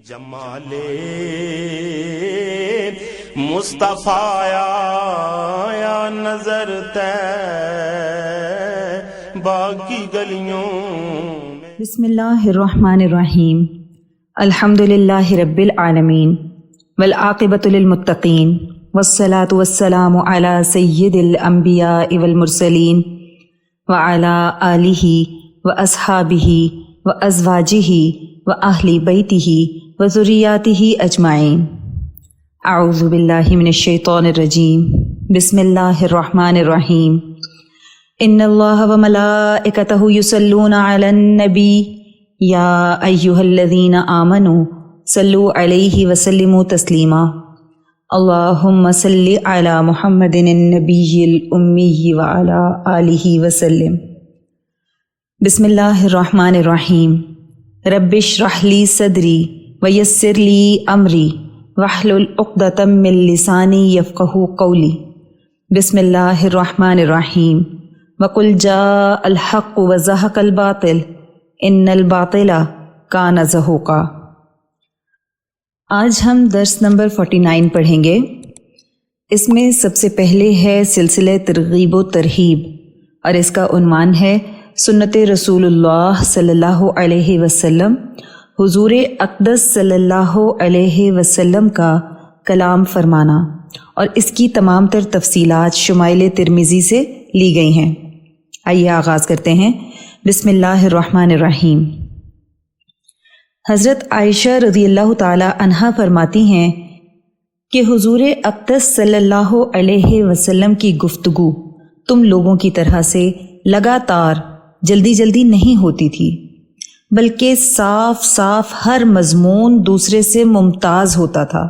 جمال مصطفیٰ یا نظر طیبہ کی گلیوں میں۔ بسم اللہ الرحمن الرحیم، الحمد للہ رب العالمین والعاقبۃ للمتقین والصلاة والسلام علی سید الانبیاء والمرسلین وعلی آلہ واصحابہ وازواجہ واہل بیتہ وذریاتہ اجمعین۔ اعوذ باللہ من الشیطان الرجیم، بسم اللہ الرحمن الرحیم۔ ان اللہ وملائکتہ یصلون علی النبی یا ایہا الذین آمنوا صلوا علیہ وسلموا تسلیما۔ اللہم صل علی محمد النبی الامی وعلی آلہ وسلم۔ بسم اللہ الرحمن الرحیم۔ رب اشرح لی صدری ویسر لی امری واحلل عقدۃ من لسانی یفقہوا قولی۔ بسم اللہ الرحمن الرحیم۔ وقل جاء الحق وزہق الباطل ان الباطل کان زہوقا۔ آج ہم درس نمبر 49 پڑھیں گے۔ اس میں سب سے پہلے ہے سلسلہ ترغیب و ترہیب، اور اس کا عنوان ہے سنت رسول اللہ صلی اللہ علیہ وسلم، حضور اقدس صلی اللہ علیہ وسلم کا کلام فرمانا، اور اس کی تمام تر تفصیلات شمائل ترمذی سے لی گئی ہیں۔ آئیے آغاز کرتے ہیں۔ بسم اللہ الرحمن الرحیم۔ حضرت عائشہ رضی اللہ تعالی عنہا فرماتی ہیں کہ حضور اقدس صلی اللہ علیہ وسلم کی گفتگو تم لوگوں کی طرح سے لگاتار جلدی جلدی نہیں ہوتی تھی، بلکہ صاف صاف ہر مضمون دوسرے سے ممتاز ہوتا تھا،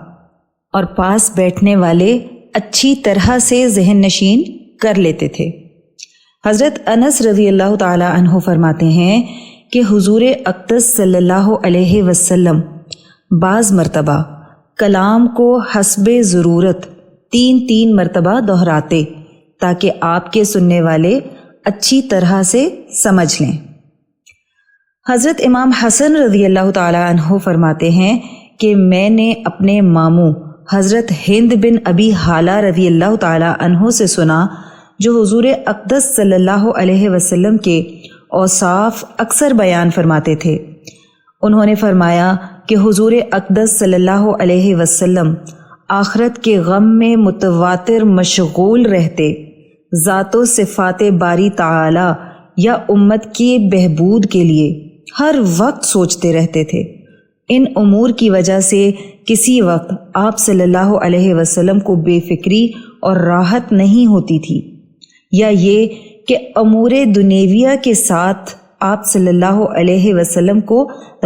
اور پاس بیٹھنے والے اچھی طرح سے ذہن نشین کر لیتے تھے۔ حضرت انس رضی اللہ تعالی عنہ فرماتے ہیں کہ حضور اقدس صلی اللہ علیہ وسلم بعض مرتبہ کلام کو حسب ضرورت 3 مرتبہ دہراتے تاکہ آپ کے سننے والے اچھی طرح سے سمجھ لیں۔ حضرت امام حسن رضی اللہ تعالی عنہ فرماتے ہیں کہ میں نے اپنے ماموں حضرت ہند بن ابی حالہ رضی اللہ تعالی عنہ سے سنا، جو حضور اقدس صلی اللہ علیہ وسلم کے اوصاف اکثر بیان فرماتے تھے۔ انہوں نے فرمایا کہ حضور اقدس صلی اللہ علیہ وسلم آخرت کے غم میں متواتر مشغول رہتے، ذات و صفات باری تعالی یا امت کی بہبود کے لیے ہر وقت سوچتے رہتے تھے۔ ان امور کی وجہ سے کسی وقت آپ صلی اللہ علیہ وسلم کو بے فکری اور راحت نہیں ہوتی تھی، یا یہ کہ امور دنیویہ کے ساتھ آپ صلی اللہ علیہ وسلم کو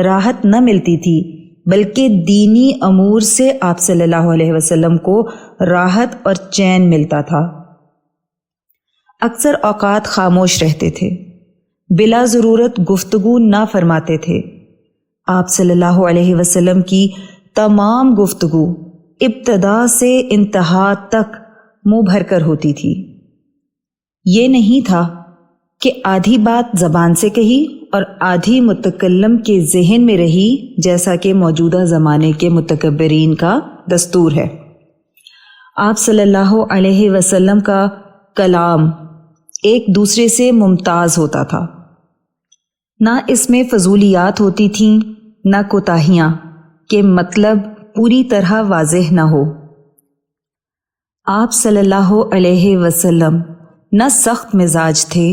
راحت نہ ملتی تھی، بلکہ دینی امور سے آپ صلی اللہ علیہ وسلم کو راحت اور چین ملتا تھا۔ اکثر اوقات خاموش رہتے تھے، بلا ضرورت گفتگو نہ فرماتے تھے۔ آپ صلی اللہ علیہ وسلم کی تمام گفتگو ابتدا سے انتہا تک منہ بھر کر ہوتی تھی۔ یہ نہیں تھا کہ آدھی بات زبان سے کہی اور آدھی متکلم کے ذہن میں رہی، جیسا کہ موجودہ زمانے کے متکبرین کا دستور ہے۔ آپ صلی اللہ علیہ وسلم کا کلام ایک دوسرے سے ممتاز ہوتا تھا، نہ اس میں فضولیات ہوتی تھیں، نہ کوتاہیاں کہ مطلب پوری طرح واضح نہ ہو۔ آپ صلی اللہ علیہ وسلم نہ سخت مزاج تھے،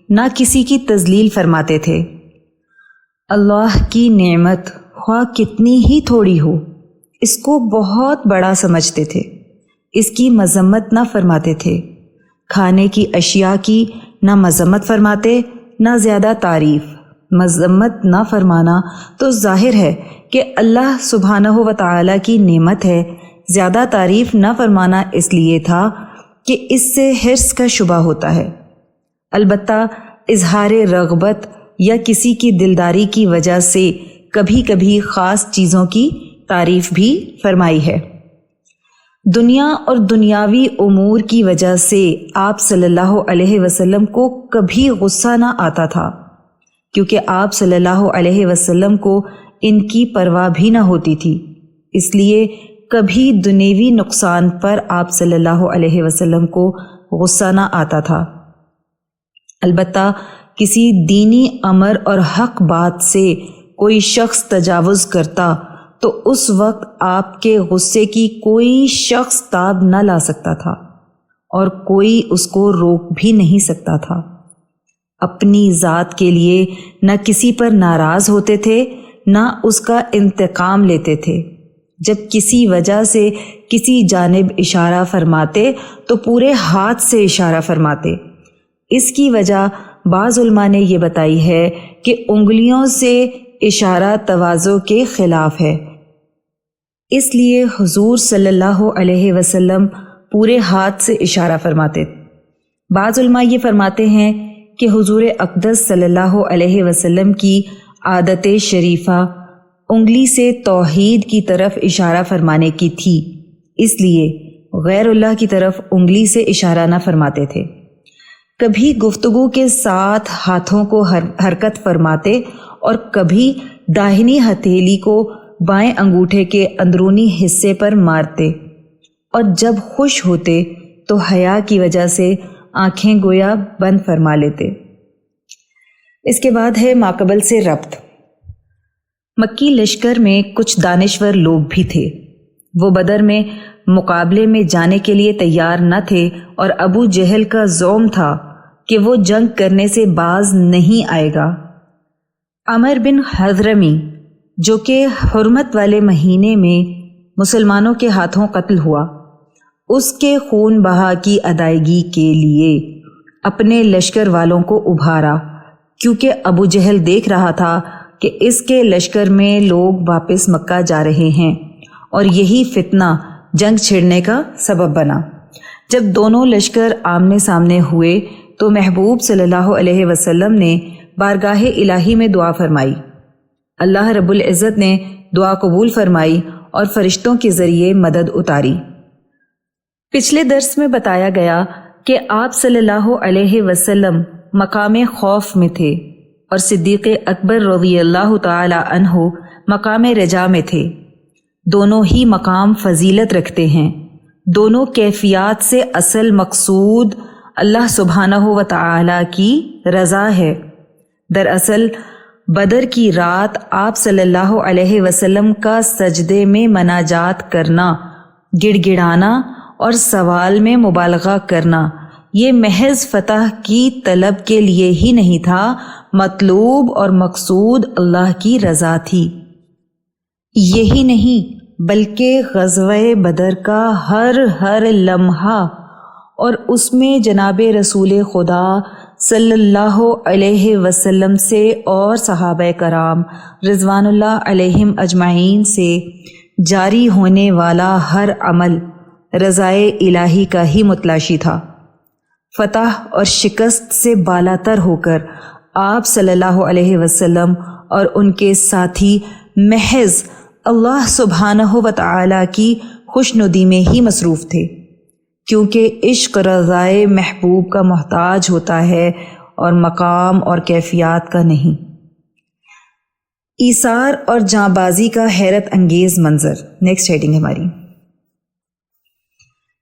نہ کسی کی تذلیل فرماتے تھے۔ اللہ کی نعمت خواہ کتنی ہی تھوڑی ہو، اس کو بہت بڑا سمجھتے تھے، اس کی مذمت نہ فرماتے تھے۔ کھانے کی اشیاء کی نہ مذمت فرماتے نہ زیادہ تعریف۔ مذمت نہ فرمانا تو ظاہر ہے کہ اللہ سبحانہ و تعالی کی نعمت ہے، زیادہ تعریف نہ فرمانا اس لیے تھا کہ اس سے حرص کا شبہ ہوتا ہے۔ البتہ اظہار رغبت یا کسی کی دلداری کی وجہ سے کبھی کبھی خاص چیزوں کی تعریف بھی فرمائی ہے۔ دنیا اور دنیاوی امور کی وجہ سے آپ صلی اللہ علیہ وسلم کو کبھی غصہ نہ آتا تھا، کیونکہ آپ صلی اللہ علیہ وسلم کو ان کی پرواہ بھی نہ ہوتی تھی، اس لیے کبھی دنیوی نقصان پر آپ صلی اللہ علیہ وسلم کو غصہ نہ آتا تھا۔ البتہ کسی دینی امر اور حق بات سے کوئی شخص تجاوز کرتا تو اس وقت آپ کے غصے کی کوئی شخص تاب نہ لا سکتا تھا اور کوئی اس کو روک بھی نہیں سکتا تھا۔ اپنی ذات کے لیے نہ کسی پر ناراض ہوتے تھے نہ اس کا انتقام لیتے تھے۔ جب کسی وجہ سے کسی جانب اشارہ فرماتے تو پورے ہاتھ سے اشارہ فرماتے۔ اس کی وجہ بعض علماء نے یہ بتائی ہے کہ انگلیوں سے اشارہ تواضع کے خلاف ہے، اس لیے حضور صلی اللہ علیہ وسلم پورے ہاتھ سے اشارہ فرماتے۔ بعض علماء یہ فرماتے ہیں کہ حضور اقدس صلی اللہ علیہ وسلم کی عادت شریفہ انگلی سے توحید کی طرف اشارہ فرمانے کی تھی، اس لیے غیر اللہ کی طرف انگلی سے اشارہ نہ فرماتے تھے۔ کبھی گفتگو کے ساتھ ہاتھوں کو حرکت فرماتے اور کبھی داہنی ہتھیلی کو بائیں انگوٹھے کے اندرونی حصے پر مارتے، اور جب خوش ہوتے تو حیا کی وجہ سے آنکھیں گویا بند فرما لیتے۔ اس کے بعد ہے ماقبل سے ربط۔ مکی لشکر میں کچھ دانشور لوگ بھی تھے، وہ بدر میں مقابلے میں جانے کے لیے تیار نہ تھے اور ابو جہل کا زعم تھا کہ وہ جنگ کرنے سے باز نہیں آئے گا۔ عمر بن حضرمی جو کہ حرمت والے مہینے میں مسلمانوں کے ہاتھوں قتل ہوا، اس کے خون بہا کی ادائیگی کے لیے اپنے لشکر والوں کو ابھارا، کیونکہ ابو جہل دیکھ رہا تھا کہ اس کے لشکر میں لوگ واپس مکہ جا رہے ہیں اور یہی فتنہ جنگ چھڑنے کا سبب بنا۔ جب دونوں لشکر آمنے سامنے ہوئے تو محبوب صلی اللہ علیہ وسلم نے بارگاہ الہی میں دعا فرمائی۔ اللہ رب العزت نے دعا قبول فرمائی اور فرشتوں کے ذریعے مدد اتاری۔ پچھلے درس میں بتایا گیا کہ آپ صلی اللہ علیہ وسلم مقام خوف میں تھے اور صدیق اکبر رضی اللہ تعالی عنہ مقام رجا میں تھے۔ دونوں ہی مقام فضیلت رکھتے ہیں۔ دونوں کیفیات سے اصل مقصود اللہ سبحانہ و تعالی کی رضا ہے۔ دراصل بدر کی رات آپ صلی اللہ علیہ وسلم کا سجدے میں مناجات کرنا، گڑ گڑانا اور سوال میں مبالغہ کرنا یہ محض فتح کی طلب کے لیے ہی نہیں تھا، مطلوب اور مقصود اللہ کی رضا تھی۔ یہی نہیں بلکہ غزوہ بدر کا ہر لمحہ اور اس میں جناب رسول خدا صلی اللہ علیہ وسلم سے اور صحابہ کرام رضوان اللہ علیہم اجمعین سے جاری ہونے والا ہر عمل رضائے الہی کا ہی متلاشی تھا۔ فتح اور شکست سے بالاتر ہو کر آپ صلی اللہ علیہ وسلم اور ان کے ساتھی محض اللہ سبحانہ و تعالی کی خوشنودی میں ہی مصروف تھے، کیونکہ عشق رضائے محبوب کا محتاج ہوتا ہے اور مقام اور کیفیات کا نہیں۔ ایثار اور جاں بازی کا حیرت انگیز منظر، نیکسٹ ہیڈنگ ہماری۔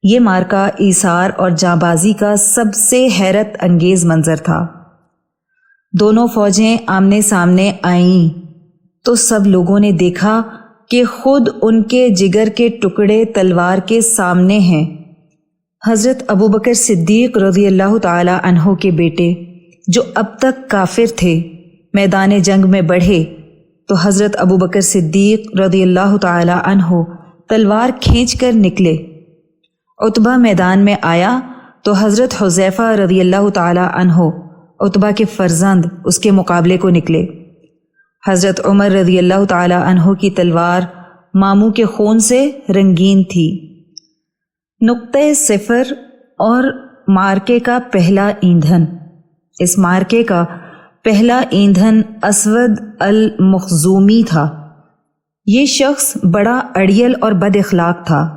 یہ مارکا ایثار اور جاں بازی کا سب سے حیرت انگیز منظر تھا۔ دونوں فوجیں آمنے سامنے آئیں تو سب لوگوں نے دیکھا کہ خود ان کے جگر کے ٹکڑے تلوار کے سامنے ہیں۔ حضرت ابوبکر صدیق رضی اللہ تعالی عنہ کے بیٹے جو اب تک کافر تھے میدان جنگ میں بڑھے تو حضرت ابوبکر صدیق رضی اللہ تعالی عنہ تلوار کھینچ کر نکلے۔ عتبہ میدان میں آیا تو حضرت حذیفہ رضی اللہ تعالی عنہ عتبہ کے فرزند اس کے مقابلے کو نکلے۔ حضرت عمر رضی اللہ تعالی عنہ کی تلوار ماموں کے خون سے رنگین تھی۔ نقطۂ صفر اور مارکے کا پہلا ایندھن۔ اس مارکے کا پہلا ایندھن اسود المخزومی تھا۔ یہ شخص بڑا اڑیل اور بد اخلاق تھا۔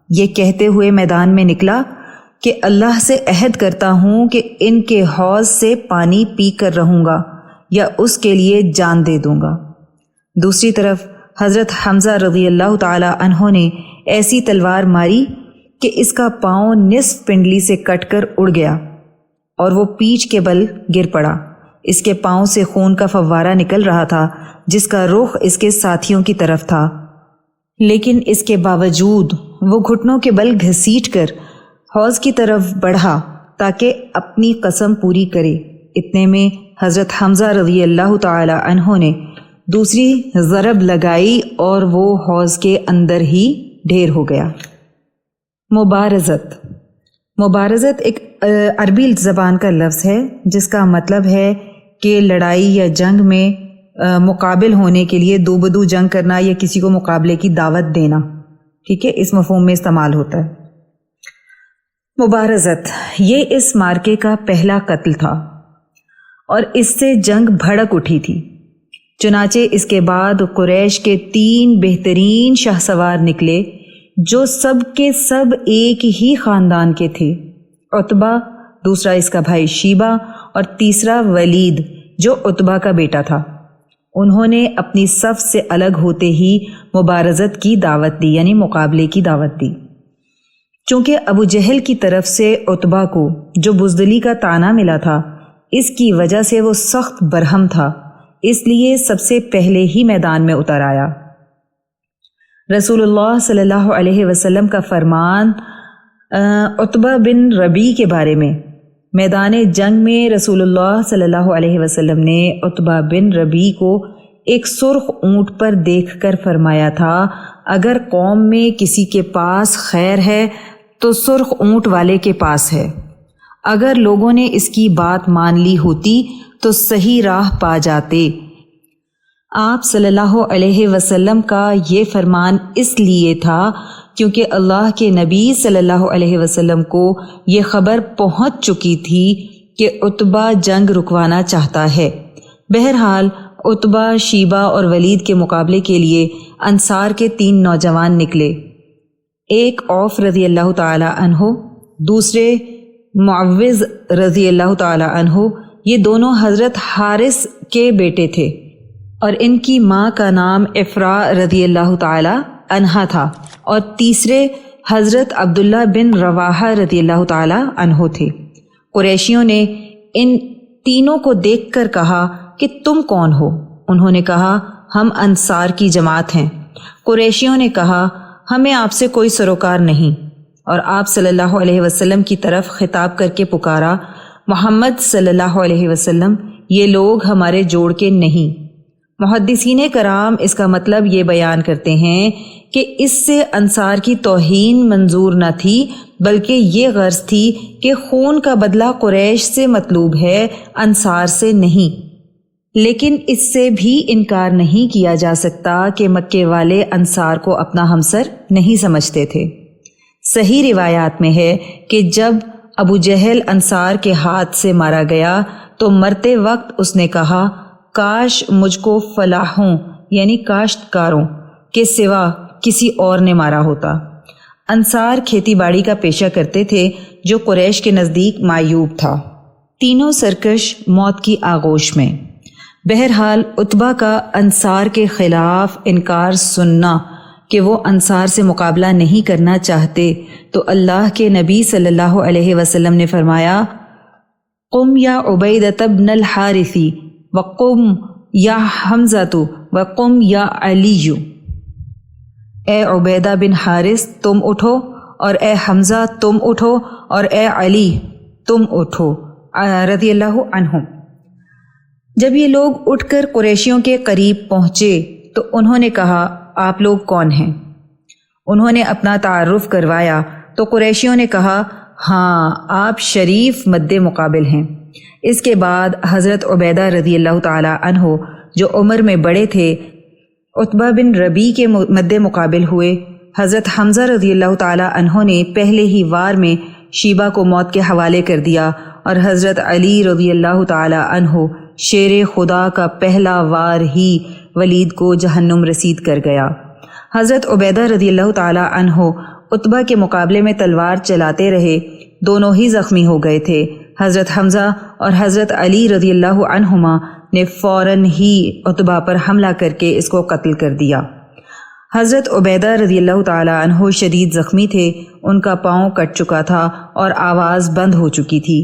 یہ کہتے ہوئے میدان میں نکلا کہ اللہ سے عہد کرتا ہوں کہ ان کے حوض سے پانی پی کر رہوں گا یا اس کے لیے جان دے دوں گا۔ دوسری طرف حضرت حمزہ رضی اللہ تعالی عنہ نے ایسی تلوار ماری کہ اس کا پاؤں نصف پنڈلی سے کٹ کر اڑ گیا اور وہ پیٹھ کے بل گر پڑا۔ اس کے پاؤں سے خون کا فوارہ نکل رہا تھا جس کا رخ اس کے ساتھیوں کی طرف تھا، لیکن اس کے باوجود وہ گھٹنوں کے بل گھسیٹ کر حوض کی طرف بڑھا تاکہ اپنی قسم پوری کرے۔ اتنے میں حضرت حمزہ رضی اللہ تعالی عنہ نے دوسری ضرب لگائی اور وہ حوض کے اندر ہی ڈھیر ہو گیا۔ مبارزت ایک عربی زبان کا لفظ ہے جس کا مطلب ہے کہ لڑائی یا جنگ میں مقابل ہونے کے لیے دو بدو جنگ کرنا یا کسی کو مقابلے کی دعوت دینا، ٹھیک ہے، اس مفہوم میں استعمال ہوتا ہے۔ مبارزت یہ اس مارکے کا پہلا قتل تھا اور اس سے جنگ بھڑک اٹھی تھی۔ چنانچہ اس کے بعد قریش کے 3 بہترین شاہ سوار نکلے جو سب کے سب ایک ہی خاندان کے تھے، عتبہ، دوسرا اس کا بھائی شیبہ اور تیسرا ولید جو عتبہ کا بیٹا تھا۔ انہوں نے اپنی صف سے الگ ہوتے ہی مبارزت کی دعوت دی، یعنی مقابلے کی دعوت دی۔ چونکہ ابو جہل کی طرف سے عتبہ کو جو بزدلی کا طعنہ ملا تھا، اس کی وجہ سے وہ سخت برہم تھا، اس لیے سب سے پہلے ہی میدان میں اتر آیا۔ رسول اللہ صلی اللہ علیہ وسلم کا فرمان عتبہ بن ربی کے بارے میں، میدان جنگ میں رسول اللہ صلی اللہ علیہ وسلم نے عتبہ بن ربی کو ایک سرخ اونٹ پر دیکھ کر فرمایا تھا، اگر قوم میں کسی کے پاس خیر ہے تو سرخ اونٹ والے کے پاس ہے۔ اگر لوگوں نے اس کی بات مان لی ہوتی تو صحیح راہ پا جاتے۔ آپ صلی اللہ علیہ وسلم کا یہ فرمان اس لیے تھا کیونکہ اللہ کے نبی صلی اللہ علیہ وسلم کو یہ خبر پہنچ چکی تھی کہ عتبہ جنگ رکوانا چاہتا ہے۔ بہرحال عتبہ، شیبہ اور ولید کے مقابلے کے لیے انصار کے 3 نوجوان نکلے، ایک عوف رضی اللہ تعالی عنہ، دوسرے معوذ رضی اللہ تعالی عنہ، یہ دونوں حضرت حارث کے بیٹے تھے اور ان کی ماں کا نام افرا رضی اللہ تعالی عنہا تھا، اور تیسرے حضرت عبداللہ بن رواحہ رضی اللہ تعالی عنہ تھے۔ قریشیوں نے ان تینوں کو دیکھ کر کہا کہ تم کون ہو؟ انہوں نے کہا ہم انصار کی جماعت ہیں۔ قریشیوں نے کہا ہمیں آپ سے کوئی سروکار نہیں، اور آپ صلی اللہ علیہ وسلم کی طرف خطاب کر کے پکارا، محمد صلی اللہ علیہ وسلم، یہ لوگ ہمارے جوڑ کے نہیں۔ محدثین کرام اس کا مطلب یہ بیان کرتے ہیں کہ اس سے انصار کی توہین منظور نہ تھی، بلکہ یہ غرض تھی کہ خون کا بدلہ قریش سے مطلوب ہے، انصار سے نہیں۔ لیکن اس سے بھی انکار نہیں کیا جا سکتا کہ مکے والے انصار کو اپنا ہمسر نہیں سمجھتے تھے۔ صحیح روایات میں ہے کہ جب ابو جہل انصار کے ہاتھ سے مارا گیا تو مرتے وقت اس نے کہا، کاش مجھ کو فلاحوں یعنی کاشتکاروں کے سوا کسی اور نے مارا ہوتا۔ انصار کھیتی باڑی کا پیشہ کرتے تھے جو قریش کے نزدیک معیوب تھا۔ تینوں سرکش موت کی آغوش میں۔ بہرحال عتبہ کا انصار کے خلاف انکار سننا کہ وہ انصار سے مقابلہ نہیں کرنا چاہتے تو اللہ کے نبی صلی اللہ علیہ وسلم نے فرمایا، قم یا عبیدۃ بن الحارث وقم یا حمزۃ وقم یا علی، اے عبیدہ بن حارث تم اٹھو، اور اے حمزہ تم اٹھو، اور اے علی تم اٹھو رضی اللہ عنہم۔ جب یہ لوگ اٹھ کر قریشیوں کے قریب پہنچے تو انہوں نے کہا، آپ لوگ کون ہیں؟ انہوں نے اپنا تعارف کروایا تو قریشیوں نے کہا، ہاں آپ شریف مد مقابل ہیں۔ اس کے بعد حضرت عبیدہ رضی اللہ تعالی عنہ جو عمر میں بڑے تھے عتبہ بن ربی کے مد مقابل ہوئے۔ حضرت حمزہ رضی اللہ تعالی عنہ نے پہلے ہی وار میں شیبہ کو موت کے حوالے کر دیا، اور حضرت علی رضی اللہ تعالی عنہ شیر خدا کا پہلا وار ہی ولید کو جہنم رسید کر گیا۔ حضرت عبیدہ رضی اللہ تعالی عنہ عتبہ کے مقابلے میں تلوار چلاتے رہے، دونوں ہی زخمی ہو گئے تھے۔ حضرت حمزہ اور حضرت علی رضی اللہ عنہما نے فوراً ہی عتبہ پر حملہ کر کے اس کو قتل کر دیا۔ حضرت عبیدہ رضی اللہ تعالی عنہ شدید زخمی تھے، ان کا پاؤں کٹ چکا تھا اور آواز بند ہو چکی تھی۔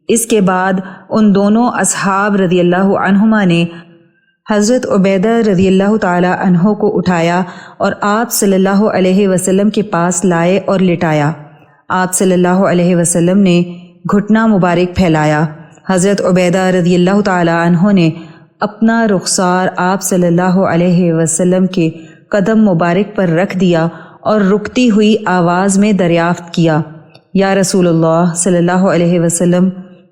اس کے بعد ان دونوں اصحاب رضی اللہ عنہما نے حضرت عبیدہ رضی اللہ تعالی عنہ کو اٹھایا اور آپ صلی اللہ علیہ وسلم کے پاس لائے اور لٹایا۔ آپ صلی اللہ علیہ وسلم نے گھٹنا مبارک پھیلایا۔ حضرت عبیدہ رضی اللہ تعالی عنہ نے اپنا رخسار آپ صلی اللہ علیہ وسلم کے قدم مبارک پر رکھ دیا اور رکتی ہوئی آواز میں دریافت کیا، یا رسول اللہ صلی اللہ علیہ وسلم،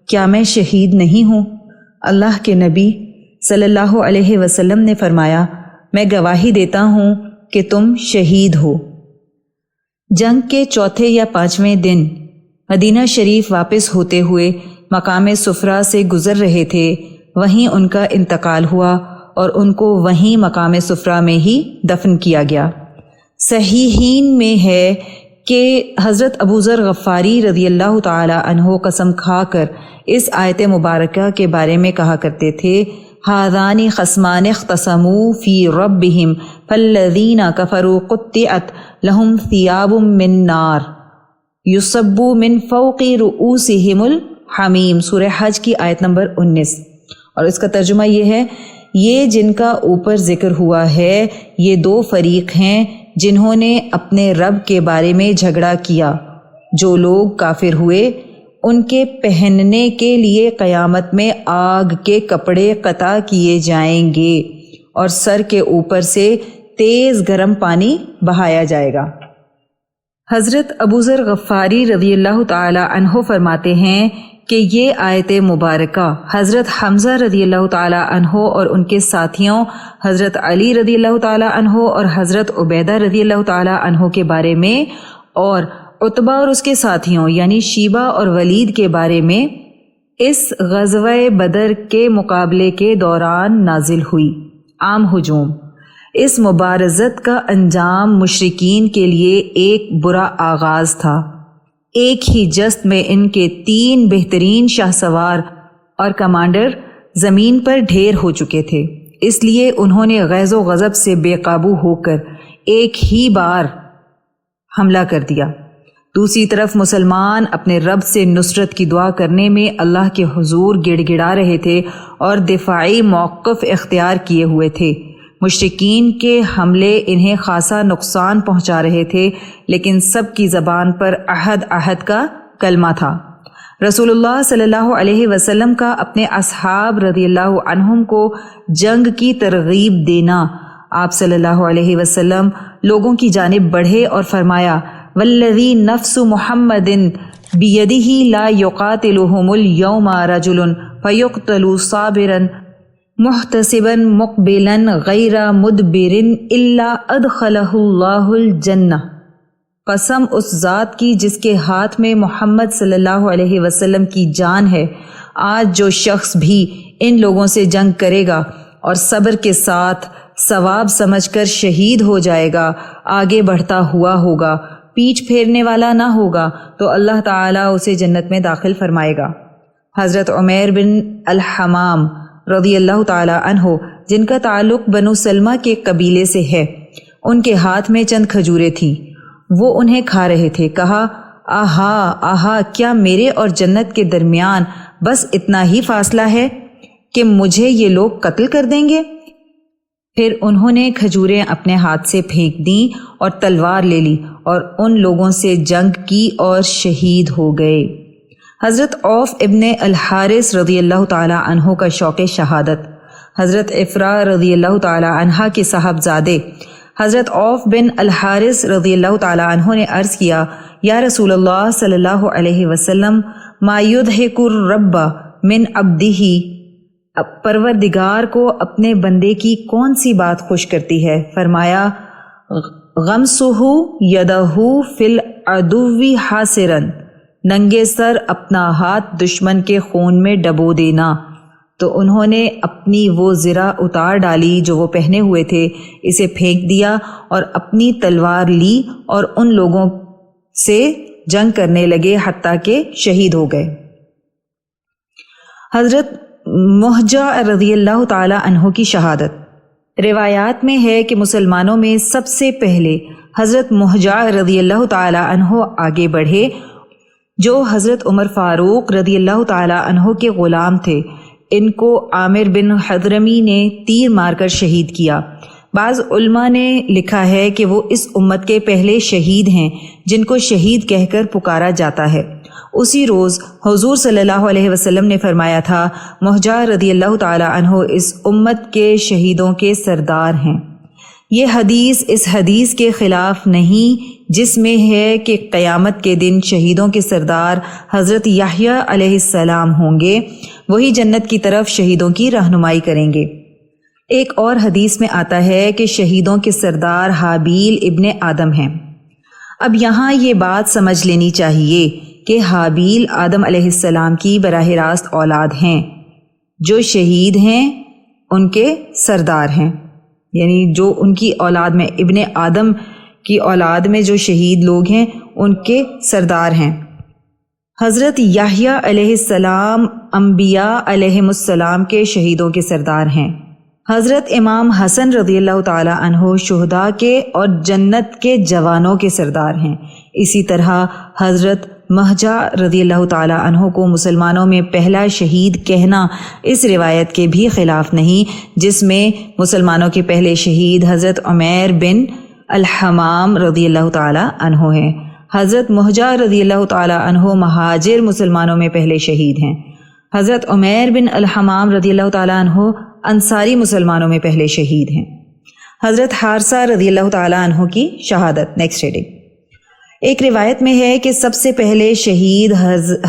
کیا میں شہید نہیں ہوں؟ اللہ کے نبی صلی اللہ علیہ وسلم نے فرمایا، میں گواہی دیتا ہوں کہ تم شہید ہو۔ جنگ کے چوتھے یا پانچویں دن مدینہ شریف واپس ہوتے ہوئے مقام صفرا سے گزر رہے تھے، وہیں ان کا انتقال ہوا اور ان کو وہیں مقام صفرا میں ہی دفن کیا گیا۔ صحیحین میں ہے کہ حضرت ابو ذر غفاری رضی اللہ تعالی عنہ قسم کھا کر اس آیت مبارکہ کے بارے میں کہا کرتے تھے، ہذان خصمان اختصموا فی ربہم فالذین کفروا قطعت لہم ثیاب من نار یصب من فوق رؤوسہم الحمیم، سورہ حج کی آیت نمبر 19۔ اور اس کا ترجمہ یہ ہے، یہ جن کا اوپر ذکر ہوا ہے یہ دو فریق ہیں جنہوں نے اپنے رب کے بارے میں جھگڑا کیا۔ جو لوگ کافر ہوئے ان کے پہننے کے لیے قیامت میں آگ کے کپڑے قطع کیے جائیں گے اور سر کے اوپر سے تیز گرم پانی بہایا جائے گا۔ حضرت ابو ذر غفاری رضی اللہ تعالی عنہ فرماتے ہیں کہ یہ آیت مبارکہ حضرت حمزہ رضی اللہ تعالی عنہ اور ان کے ساتھیوں حضرت علی رضی اللہ تعالی عنہ اور حضرت عبیدہ رضی اللہ تعالی عنہ کے بارے میں اور عتبہ اور اس کے ساتھیوں یعنی شیبہ اور ولید کے بارے میں اس غزوہ بدر کے مقابلے کے دوران نازل ہوئی۔ عام ہجوم، اس مبارزت کا انجام مشرکین کے لیے ایک برا آغاز تھا۔ ایک ہی جست میں ان کے 3 بہترین شاہ سوار اور کمانڈر زمین پر ڈھیر ہو چکے تھے، اس لیے انہوں نے غیظ و غضب سے بے قابو ہو کر ایک ہی بار حملہ کر دیا۔ دوسری طرف مسلمان اپنے رب سے نصرت کی دعا کرنے میں اللہ کے حضور گڑ گڑا رہے تھے اور دفاعی موقف اختیار کیے ہوئے تھے۔ مشرکین کے حملے انہیں خاصا نقصان پہنچا رہے تھے، لیکن سب کی زبان پر عہد کا کلمہ تھا۔ رسول اللہ صلی اللہ علیہ وسلم کا اپنے اصحاب رضی اللہ عنہم کو جنگ کی ترغیب دینا، آپ صلی اللہ علیہ وسلم لوگوں کی جانب بڑھے اور فرمایا، والذی نفس محمد بیدہ لا یقاتلہم اليوم رجل فیقتل صابرا محتسبا مقبلا غیر مدبر الا ادخلہ اللہ الجنہ۔ قسم اس ذات کی جس کے ہاتھ میں محمد صلی اللہ علیہ وسلم کی جان ہے، آج جو شخص بھی ان لوگوں سے جنگ کرے گا اور صبر کے ساتھ ثواب سمجھ کر شہید ہو جائے گا، آگے بڑھتا ہوا ہوگا، پیچھ پھیرنے والا نہ ہوگا، تو اللہ تعالیٰ اسے جنت میں داخل فرمائے گا۔ حضرت عمیر بن الحمام رضی اللہ تعالی عنہ، جن کا تعلق بنو سلمہ کے قبیلے سے ہے، ان کے ہاتھ میں چند کھجوریں تھیں، وہ انہیں کھا رہے تھے۔ کہا، آہا آہا، کیا میرے اور جنت کے درمیان بس اتنا ہی فاصلہ ہے کہ مجھے یہ لوگ قتل کر دیں گے؟ پھر انہوں نے کھجوریں اپنے ہاتھ سے پھینک دیں اور تلوار لے لی اور ان لوگوں سے جنگ کی اور شہید ہو گئے۔ حضرت عوف ابن الحارث رضی اللہ تعالی عنہ کا شوق شہادت، حضرت افرا رضی اللہ تعالی عنہ کے صاحبزادے حضرت عوف بن الحارث رضی اللہ تعالی عنہ نے عرض کیا، یا رسول اللہ صلی اللہ علیہ وسلم، ما یضحک الرب من عبدہ، پروردگار کو اپنے بندے کی کون سی بات خوش کرتی ہے؟ فرمایا، غمسہ یدہ فی العدو حاصرا، ننگے سر اپنا ہاتھ دشمن کے خون میں ڈبو دینا۔ تو انہوں نے اپنی وہ زرہ اتار ڈالی جو وہ پہنے ہوئے تھے، اسے پھینک دیا اور اپنی تلوار لی اور ان لوگوں سے جنگ کرنے لگے حتیٰ کہ شہید ہو گئے۔ حضرت مہجہ رضی اللہ تعالی عنہ کی شہادت۔ روایات میں ہے کہ مسلمانوں میں سب سے پہلے حضرت مہجہ رضی اللہ تعالی عنہ آگے بڑھے، جو حضرت عمر فاروق رضی اللہ تعالی عنہ کے غلام تھے۔ ان کو عامر بن حضرمی نے تیر مار کر شہید کیا۔ بعض علماء نے لکھا ہے کہ وہ اس امت کے پہلے شہید ہیں جن کو شہید کہہ کر پکارا جاتا ہے۔ اسی روز حضور صلی اللہ علیہ وسلم نے فرمایا تھا، مہجہ رضی اللہ تعالی عنہ اس امت کے شہیدوں کے سردار ہیں۔ یہ حدیث اس حدیث کے خلاف نہیں جس میں ہے کہ قیامت کے دن شہیدوں کے سردار حضرت یحییٰ علیہ السلام ہوں گے، وہی جنت کی طرف شہیدوں کی رہنمائی کریں گے۔ ایک اور حدیث میں آتا ہے کہ شہیدوں کے سردار حابیل ابن آدم ہیں۔ اب یہاں یہ بات سمجھ لینی چاہیے کہ حابیل آدم علیہ السلام کی براہ راست اولاد ہیں، جو شہید ہیں ان کے سردار ہیں، یعنی جو ان کی اولاد میں ابن آدم کی اولاد میں جو شہید لوگ ہیں ان کے سردار ہیں۔ حضرت یحییٰ علیہ السلام انبیاء علیہم السلام کے شہیدوں کے سردار ہیں۔ حضرت امام حسن رضی اللہ تعالی عنہ شہداء کے اور جنت کے جوانوں کے سردار ہیں۔ اسی طرح حضرت مہجہ رضی اللہ تعالی عنہ کو مسلمانوں میں پہلا شہید کہنا اس روایت کے بھی خلاف نہیں جس میں مسلمانوں کے پہلے شہید حضرت عمیر بن الحمام رضی اللہ تعالی عنہ ہیں۔ حضرت مہجہ رضی اللہ تعالی عنہ مہاجر مسلمانوں میں پہلے شہید ہیں۔ حضرت عمیر بن الحمام رضی اللہ تعالی عنہ انصاری مسلمانوں میں پہلے شہید ہیں۔ حضرت حارثہ رضی اللہ تعالی عنہ کی شہادت۔ Next reading. ایک روایت میں ہے کہ سب سے پہلے شہید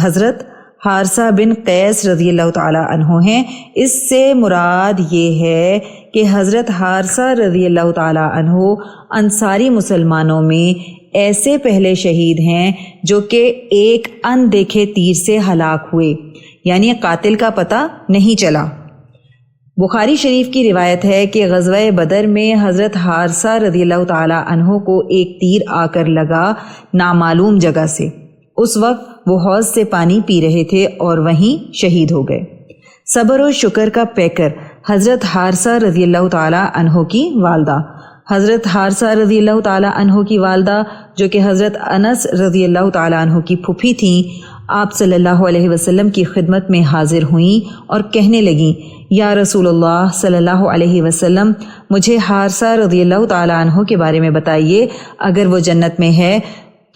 حضرت حارثہ بن قیس رضی اللہ تعالی عنہ ہیں۔ اس سے مراد یہ ہے کہ حضرت حارثہ رضی اللہ تعالی عنہ انصاری مسلمانوں میں ایسے پہلے شہید ہیں جو کہ ایک اندیکھے تیر سے ہلاک ہوئے، یعنی قاتل کا پتہ نہیں چلا۔ بخاری شریف کی روایت ہے کہ غزوہ بدر میں حضرت حارثہ رضی اللہ تعالی عنہ کو ایک تیر آ کر لگا نامعلوم جگہ سے۔ اس وقت وہ حوض سے پانی پی رہے تھے اور وہیں شہید ہو گئے۔ صبر و شکر کا پیکر حضرت حارثہ رضی اللہ تعالی عنہ کی والدہ۔ حضرت حارثہ رضی اللہ تعالی عنہ کی والدہ جو کہ حضرت انس رضی اللہ تعالی عنہ کی پھوپھی تھیں، آپ صلی اللہ علیہ وسلم کی خدمت میں حاضر ہوئیں اور کہنے لگیں، یا رسول اللہ صلی اللہ علیہ وسلم، مجھے حارثہ رضی اللہ تعالی عنہ کے بارے میں بتائیے، اگر وہ جنت میں ہے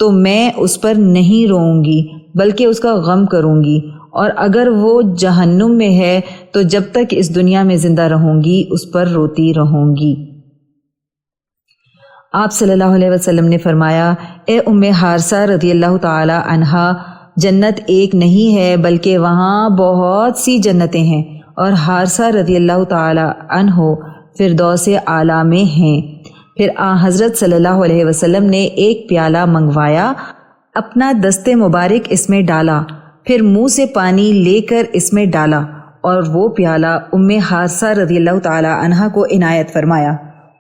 تو میں اس پر نہیں روؤں گی بلکہ اس کا غم کروں گی، اور اگر وہ جہنم میں ہے تو جب تک اس دنیا میں زندہ رہوں گی اس پر روتی رہوں گی۔ آپ صلی اللہ علیہ وسلم نے فرمایا، اے ام حارثہ رضی اللہ تعالی عنہا، جنت ایک نہیں ہے بلکہ وہاں بہت سی جنتیں ہیں، اور حارثہ رضی اللہ تعالی عنہ فردوس اعلیٰ میں ہیں۔ پھر حضرت صلی اللہ علیہ وسلم نے ایک پیالہ منگوایا، اپنا دست مبارک اس میں ڈالا، پھر منہ سے پانی لے کر اس میں ڈالا اور وہ پیالہ ام حارثہ رضی اللہ تعالی عنہا کو عنایت فرمایا۔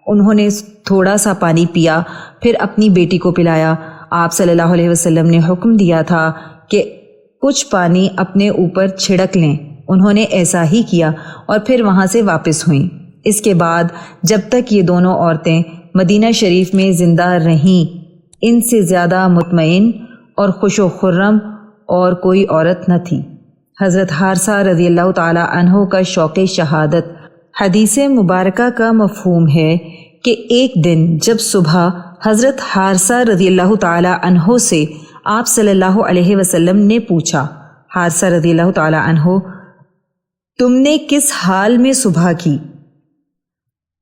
انہوں نے تھوڑا سا پانی پیا، پھر اپنی بیٹی کو پلایا۔ آپ صلی اللہ علیہ وسلم نے حکم دیا تھا کہ کچھ پانی اپنے اوپر چھڑک لیں۔ انہوں نے ایسا ہی کیا اور پھر وہاں سے واپس ہوئیں۔ اس کے بعد جب تک یہ دونوں عورتیں مدینہ شریف میں زندہ رہیں، ان سے زیادہ مطمئن اور خوش و خرم اور کوئی عورت نہ تھی۔ حضرت حارثہ رضی اللہ تعالی عنہ کا شوق شہادت۔ حدیث مبارکہ کا مفہوم ہے کہ ایک دن جب صبح حضرت حارثہ رضی اللہ تعالی عنہ سے آپ صلی اللہ علیہ وسلم نے پوچھا، حارثہ رضی اللہ تعالی عنہ، تم نے کس حال میں صبح کی؟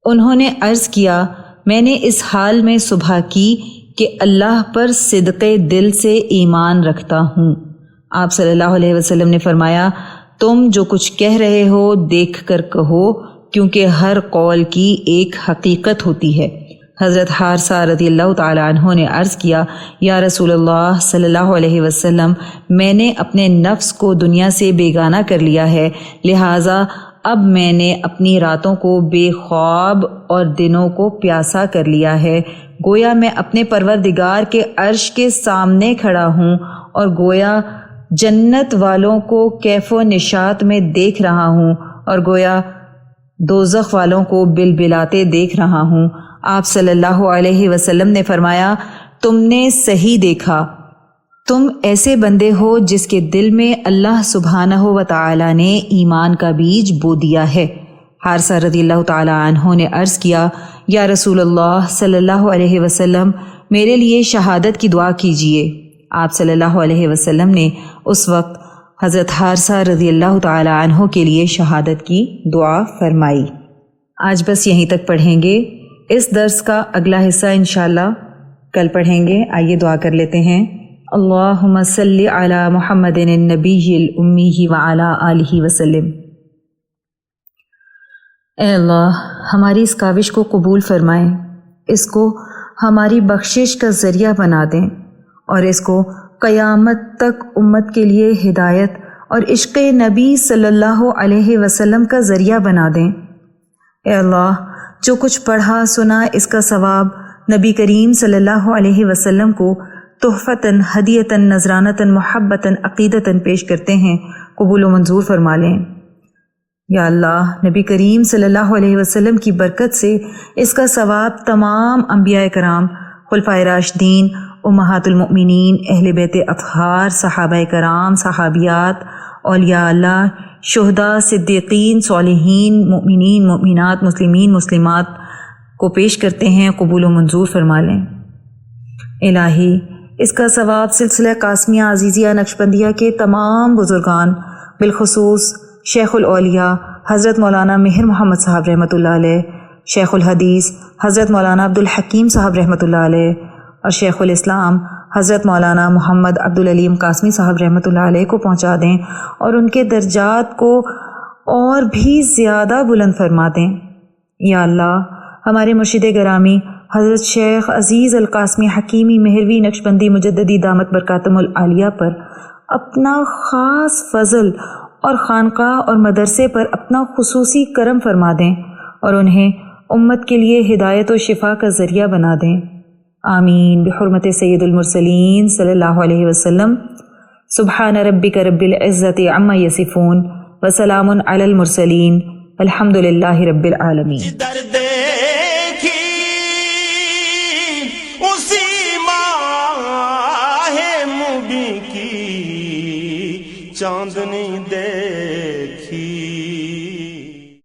انہوں نے عرض کیا، میں نے اس حال میں صبح کی کہ اللہ پر صدق دل سے ایمان رکھتا ہوں۔ آپ صلی اللہ علیہ وسلم نے فرمایا، تم جو کچھ کہہ رہے ہو دیکھ کر کہو، کیونکہ ہر قول کی ایک حقیقت ہوتی ہے۔ حضرت حارثہ رضی اللہ تعالی عنہ نے عرض کیا، یا رسول اللہ صلی اللہ علیہ وسلم، میں نے اپنے نفس کو دنیا سے بیگانہ کر لیا ہے، لہٰذا اب میں نے اپنی راتوں کو بے خواب اور دنوں کو پیاسا کر لیا ہے، گویا میں اپنے پروردگار کے عرش کے سامنے کھڑا ہوں، اور گویا جنت والوں کو کیف و نشاط میں دیکھ رہا ہوں اور گویا دوزخ والوں کو بلبلاتے دیکھ رہا ہوں۔ آپ صلی اللہ علیہ وسلم نے فرمایا، تم نے صحیح دیکھا، تم ایسے بندے ہو جس کے دل میں اللہ سبحانہ و تعالی نے ایمان کا بیج بو دیا ہے۔ حارثہ رضی اللہ تعالی عنہ نے عرض کیا، یا رسول اللہ صلی اللہ علیہ وسلم، میرے لیے شہادت کی دعا کیجیے۔ آپ صلی اللہ علیہ وسلم نے اس وقت حضرت حارثہ رضی اللہ تعالی عنہ کے لیے شہادت کی دعا فرمائی۔ آج بس یہیں تک پڑھیں گے، اس درس کا اگلا حصہ انشاءاللہ کل پڑھیں گے۔ آئیے دعا کر لیتے ہیں۔ اللہم صلی علی محمد النبی الامی وعلی آلہ وسلم۔ اے اللہ، ہماری اس کاوش کو قبول فرمائیں، اس کو ہماری بخشش کا ذریعہ بنا دیں اور اس کو قیامت تک امت کے لیے ہدایت اور عشق نبی صلی اللہ علیہ وسلم کا ذریعہ بنا دیں۔ اے اللہ، جو کچھ پڑھا سنا اس کا ثواب نبی کریم صلی اللہ علیہ وسلم کو تحفتاً، ہدیتاً، نذرانتاً، محبتاً، عقیدتاً پیش کرتے ہیں، قبول و منظور فرما لیں۔ یا اللہ، نبی کریم صلی اللہ علیہ وسلم کی برکت سے اس کا ثواب تمام انبیاء کرام، خلفائے راشدین، امہات المؤمنین، اہل بیت اطہار، صحابہ کرام، صحابیات، اولیاء اللہ، شہداء، صدیقین، صالحین، مؤمنین، مؤمنات، مسلمین، مسلمات کو پیش کرتے ہیں، قبول و منظور فرما لیں۔ الہی، اس کا ثواب سلسلہ قاسمیہ عزیزیہ نقشبندیہ کے تمام بزرگان، بالخصوص شیخ الاولیاء حضرت مولانا مہر محمد صاحب رحمۃ اللہ علیہ، شیخ الحدیث حضرت مولانا عبدالحکیم صاحب رحمۃ اللہ علیہ اور شیخ الاسلام حضرت مولانا محمد عبدالعلیم قاسمی صاحب رحمۃ اللہ علیہ کو پہنچا دیں اور ان کے درجات کو اور بھی زیادہ بلند فرما دیں۔ یا اللہ، ہمارے مرشد گرامی حضرت شیخ عزیز القاسمی حکیمی مہروی نقشبندی مجددی دامت برکاتہم العالیہ پر اپنا خاص فضل اور خانقاہ اور مدرسے پر اپنا خصوصی کرم فرما دیں اور انہیں امت کے لیے ہدایت و شفا کا ذریعہ بنا دیں۔ آمین بحرمت سید المرسلین صلی اللہ علیہ وسلم۔ سبحان ربک رب العزت عما یصفون وسلام علی المرسلین والحمد للہ رب العالمین۔